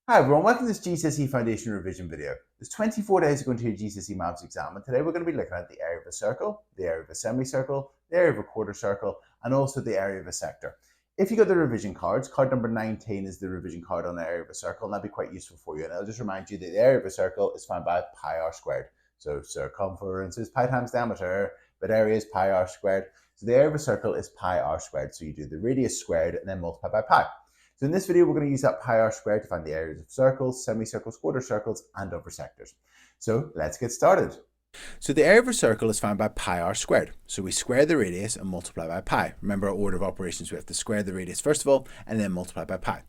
Hi everyone, welcome to this GCSE Foundation Revision video. There's 24 days to go into your GCSE Maths exam, and today we're going to be looking at the area of a circle, the area of a semicircle, the area of a quarter circle, and also the area of a sector. If you got the revision cards, card number 19 is the revision card on the area of a circle, and that'd be quite useful for you. And I'll just remind you that the area of a circle is found by pi r squared. So circumference is pi times diameter, but area is pi r squared. So the area of a circle is pi r squared. So you do the radius squared and then multiply by pi. So in this video, we're going to use that pi r squared to find the areas of circles, semicircles, quarter circles, and over sectors. So let's get started. So the area of a circle is found by pi r squared. So we square the radius and multiply by pi. Remember our order of operations, we have to square the radius first of all and then multiply by pi.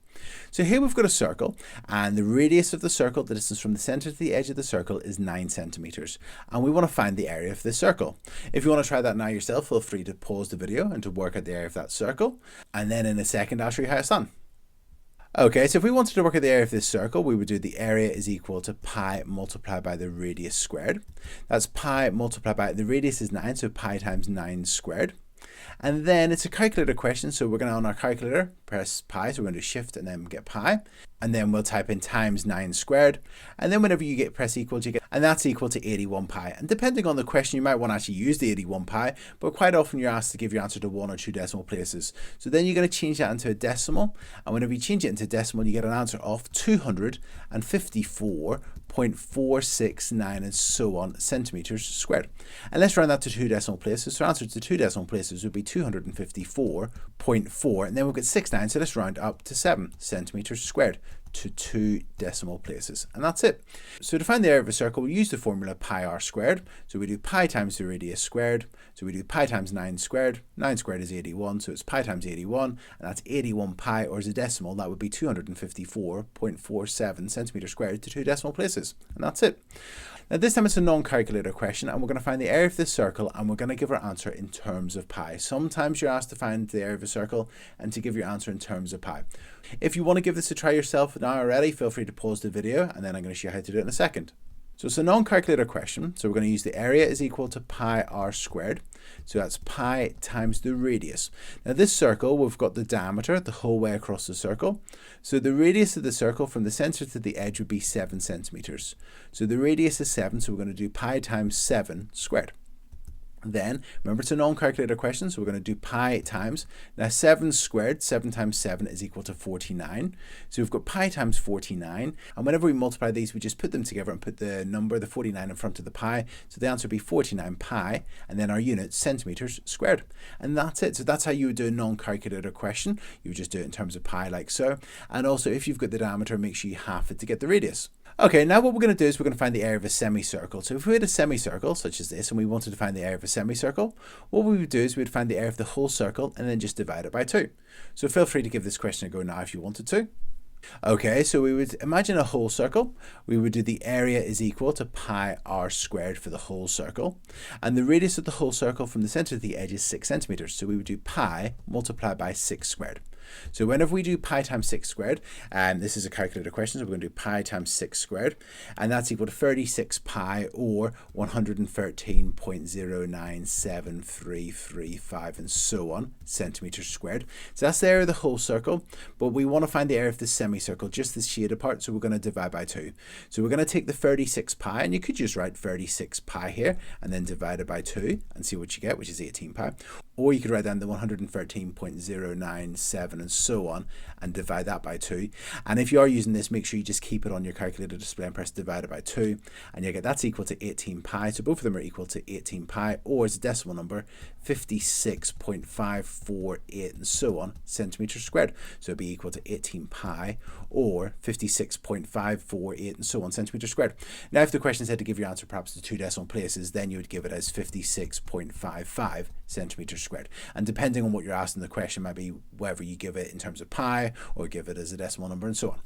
So here we've got a circle, and the radius of the circle, the distance from the center to the edge of the circle, is 9 centimeters. And we want to find the area of this circle. If you want to try that now yourself, feel free to pause the video and to work out the area of that circle. And then in a second, I'll show you how it's done. Okay, so if we wanted to work out the area of this circle, we would do the area is equal to pi multiplied by the radius squared. That's pi multiplied by, the radius is 9, so pi times 9 squared. And then it's a calculator question, so we're going to, on our calculator, press pi, so we're going to do shift and then get pi. And then we'll type in times 9 squared. And then whenever you get press equals, you get, and that's equal to 81 pi. And depending on the question, you might want to actually use the 81 pi, but quite often you're asked to give your answer to 1 or 2 decimal places. So then you're going to change that into a decimal. And whenever you change it into decimal, you get an answer of 254.469 and so on centimeters squared. And let's round that to 2 decimal places. So answer to 2 decimal places would be 254.4, and then we'll get 69, so let's round up to 7 centimeters squared to 2 decimal places, and that's it. So to find the area of a circle, we use the formula pi r squared. So we do pi times the radius squared. So we do pi times 9 squared. 9 squared is 81, so it's pi times 81, and that's 81 pi, or as a decimal, that would be 254.47 centimeters squared to 2 decimal places, and that's it. Now this time it's a non-calculator question, and we're going to find the area of this circle, and we're going to give our answer in terms of pi. Sometimes you're asked to find the area of a circle and to give your answer in terms of pi. If you want to give this a try yourself now already, feel free to pause the video, and then I'm going to show you how to do it in a second. So it's a non-calculator question, so we're going to use the area is equal to pi r squared. So that's pi times the radius. Now this circle, we've got the diameter the whole way across the circle. So the radius of the circle from the center to the edge would be 7 centimeters. So the radius is 7, so we're going to do pi times 7 squared. Then, remember it's a non-calculator question, so we're going to do pi times, now 7 squared, 7 times 7 is equal to 49. So we've got pi times 49, and whenever we multiply these, we just put them together and put the number, the 49 in front of the pi. So the answer would be 49 pi, and then our unit, centimeters squared. And that's it. So that's how you would do a non-calculator question. You would just do it in terms of pi like so. And also, if you've got the diameter, make sure you half it to get the radius. Okay, now what we're going to do is we're going to find the area of a semicircle. So if we had a semicircle, such as this, and we wanted to find the area of a semicircle, what we would do is we would find the area of the whole circle and then just divide it by 2. So feel free to give this question a go now if you wanted to. Okay, so we would imagine a whole circle. We would do the area is equal to pi r squared for the whole circle. And the radius of the whole circle from the center to the edge is 6 centimeters. So we would do pi multiplied by 6 squared. So whenever we do pi times 6 squared, this is a calculator question, so we're going to do pi times 6 squared, and that's equal to 36 pi, or 113.097335 and so on centimeters squared. So that's the area of the whole circle, but we want to find the area of the semicircle, just this shaded part, so we're going to divide by 2. So we're going to take the 36 pi, and you could just write 36 pi here, and then divide it by 2, and see what you get, which is 18 pi. Or you could write down the 113.097 and so on and divide that by 2. And if you are using this, make sure you just keep it on your calculator display and press divided by 2, and you get that's equal to 18 pi. So both of them are equal to 18 pi, or as a decimal number, 56.548 and so on centimeters squared. So it'd be equal to 18 pi or 56.548 and so on centimeters squared. Now if the question said to give your answer perhaps to 2 decimal places, then you would give it as 56.55 centimeters squared. And depending on what you're asked in the question, might be whether you give it in terms of pi or give it as a decimal number and so on.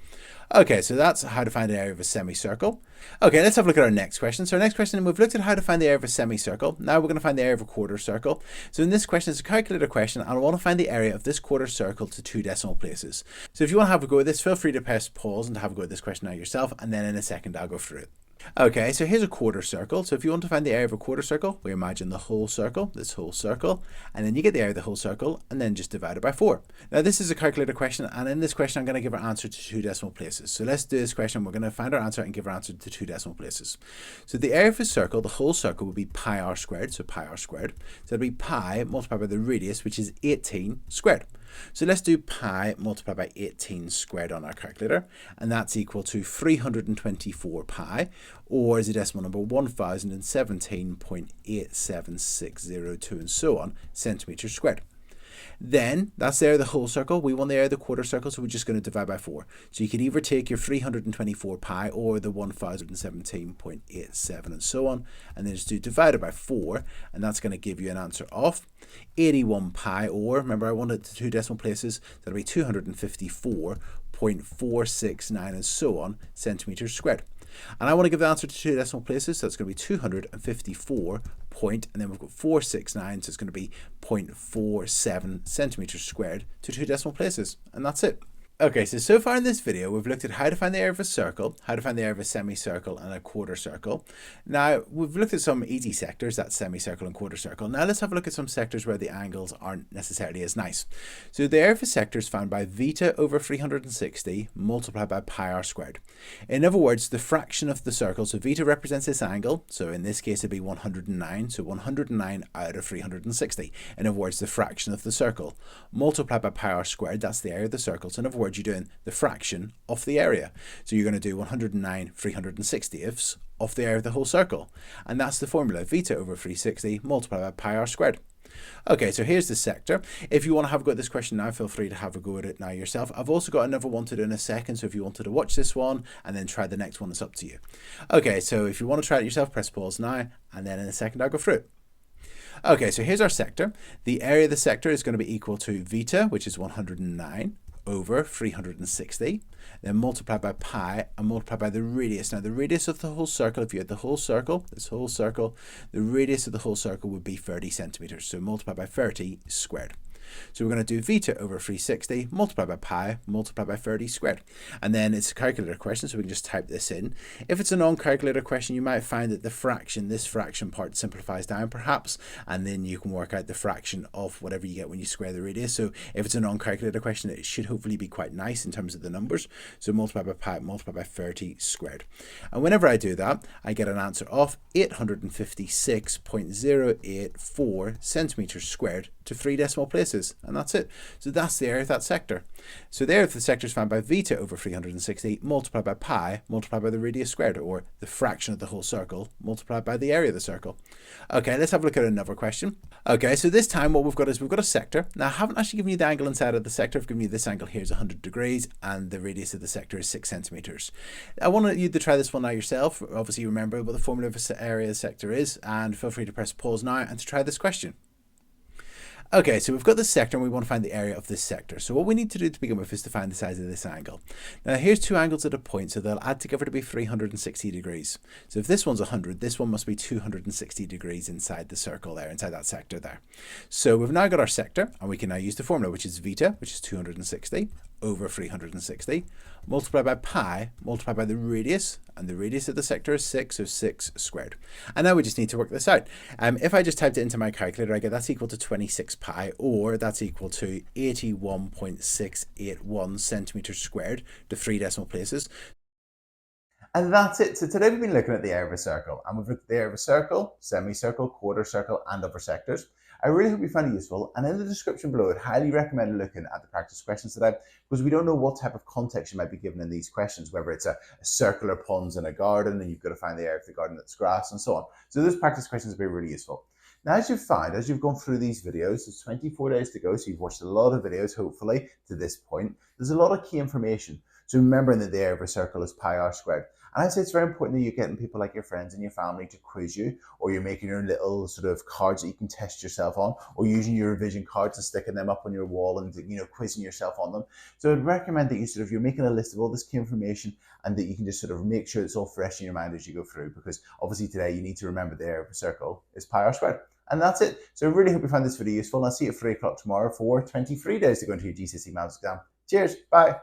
Okay, so that's how to find the area of a semicircle. Okay, let's have a look at our next question. So our next question, we've looked at how to find the area of a semicircle. Now we're going to find the area of a quarter circle. So in this question, it's a calculator question, and I want to find the area of this quarter circle to 2 decimal places. So if you want to have a go at this, feel free to press pause and to have a go at this question now yourself, and then in a second I'll go through it. Okay, so here's a quarter circle. So if you want to find the area of a quarter circle, we imagine the whole circle, this whole circle, and then you get the area of the whole circle, and then just divide it by 4. Now this is a calculator question, and in this question I'm going to give our answer to 2 decimal places. So let's do this question. We're going to find our answer and give our answer to 2 decimal places. So the area of a circle, the whole circle, would be pi r squared, so pi r squared. So it'd be pi multiplied by the radius, which is 18 squared. So let's do pi multiplied by 18 squared on our calculator, and that's equal to 324 pi, or as a decimal number 1017.87602, and so on, centimeters squared. Then that's the area of the whole circle. We want the area of the quarter circle, so we're just going to divide by 4. So you can either take your 324 pi or the 1017.87 and so on, and then just do divided by 4, and that's going to give you an answer of 81 pi, or remember I wanted to 2 decimal places, that'll be 254.469 and so on centimeters squared. And I want to give the answer to 2 decimal places, so it's going to be 254 point, and then we've got 469, so it's going to be 0.47 centimeters squared to 2 decimal places, and that's it. Okay, so far in this video, we've looked at how to find the area of a circle, how to find the area of a semicircle and a quarter circle. Now, we've looked at some easy sectors, that's semicircle and quarter circle. Now let's have a look at some sectors where the angles aren't necessarily as nice. So the area of a sector is found by β over 360 multiplied by pi r squared. In other words, the fraction of the circle, so β represents this angle, so in this case it'd be 109, so 109 out of 360. In other words, the fraction of the circle, multiplied by pi r squared, that's the area of the circle. So in other words, you're doing the fraction of the area. So you're going to do 109 360ths of the area of the whole circle. And that's the formula, β over 360 multiplied by pi r squared. Okay, so here's the sector. If you want to have a go at this question now, feel free to have a go at it now yourself. I've also got another one to do in a second, so if you wanted to watch this one and then try the next one, it's up to you. Okay, so if you want to try it yourself, press pause now, and then in a second I'll go through it. Okay, so here's our sector. The area of the sector is going to be equal to β, which is 109, over 360, then multiplied by pi and multiplied by the radius. Now the radius of the whole circle, if you had the whole circle, this whole circle, the radius of the whole circle would be 30 centimeters. So multiplied by 30 squared. So we're going to do β over 360 multiplied by pi multiplied by 30 squared. And then it's a calculator question, so we can just type this in. If it's a non-calculator question, you might find that the fraction, this fraction part simplifies down perhaps, and then you can work out the fraction of whatever you get when you square the radius. So if it's a non-calculator question, it should hopefully be quite nice in terms of the numbers. So multiplied by pi multiplied by 30 squared. And whenever I do that, I get an answer of 856.084 centimeters squared to 3 decimal places. And that's it. So that's the area of that sector. So the area of the sector is found by β over 360 multiplied by pi multiplied by the radius squared, or the fraction of the whole circle multiplied by the area of the circle. Okay, let's have a look at another question. Okay, so this time what we've got is we've got a sector. Now I haven't actually given you the angle inside of the sector. I've given you this angle here is 100 degrees and the radius of the sector is 6 centimeters. I want you to try this one now yourself. Obviously remember what the formula of the area of the sector is, and feel free to press pause now and to try this question. Okay, so we've got this sector and we want to find the area of this sector. So what we need to do to begin with is to find the size of this angle. Now here's 2 angles at a point, so they'll add together to be 360 degrees. So if this one's 100, this one must be 260 degrees inside the circle there, inside that sector there. So we've now got our sector, and we can now use the formula, which is β, which is 260 over 360, multiplied by pi, multiplied by the radius, and the radius of the sector is 6, so 6 squared. And now we just need to work this out. If I just typed it into my calculator, I get that's equal to 26 pi, or that's equal to 81.681 centimeters squared to 3 decimal places. And that's it. So today we've been looking at the area of a circle, and we've looked at the area of a circle, semicircle, quarter circle, and other sectors. I really hope you found it useful, and in the description below, I'd highly recommend looking at the practice questions today, because we don't know what type of context you might be given in these questions, whether it's a circular ponds in a garden and you've got to find the area of the garden that's grass and so on. So those practice questions will be really useful. Now, as you've found, as you've gone through these videos, there's 24 days to go, so you've watched a lot of videos, hopefully, to this point. There's a lot of key information. So remembering that the area of a circle is pi r squared. And I'd say it's very important that you're getting people like your friends and your family to quiz you, or you're making your own little sort of cards that you can test yourself on, or using your revision cards and sticking them up on your wall and, quizzing yourself on them. So I'd recommend that you're making a list of all this key information, and that you can just sort of make sure it's all fresh in your mind as you go through, because obviously today you need to remember the area of a circle is pi r squared. And that's it. So I really hope you found this video useful, and I'll see you at 3 o'clock tomorrow for 23 days to go into your GCSE Maths exam. Cheers, bye.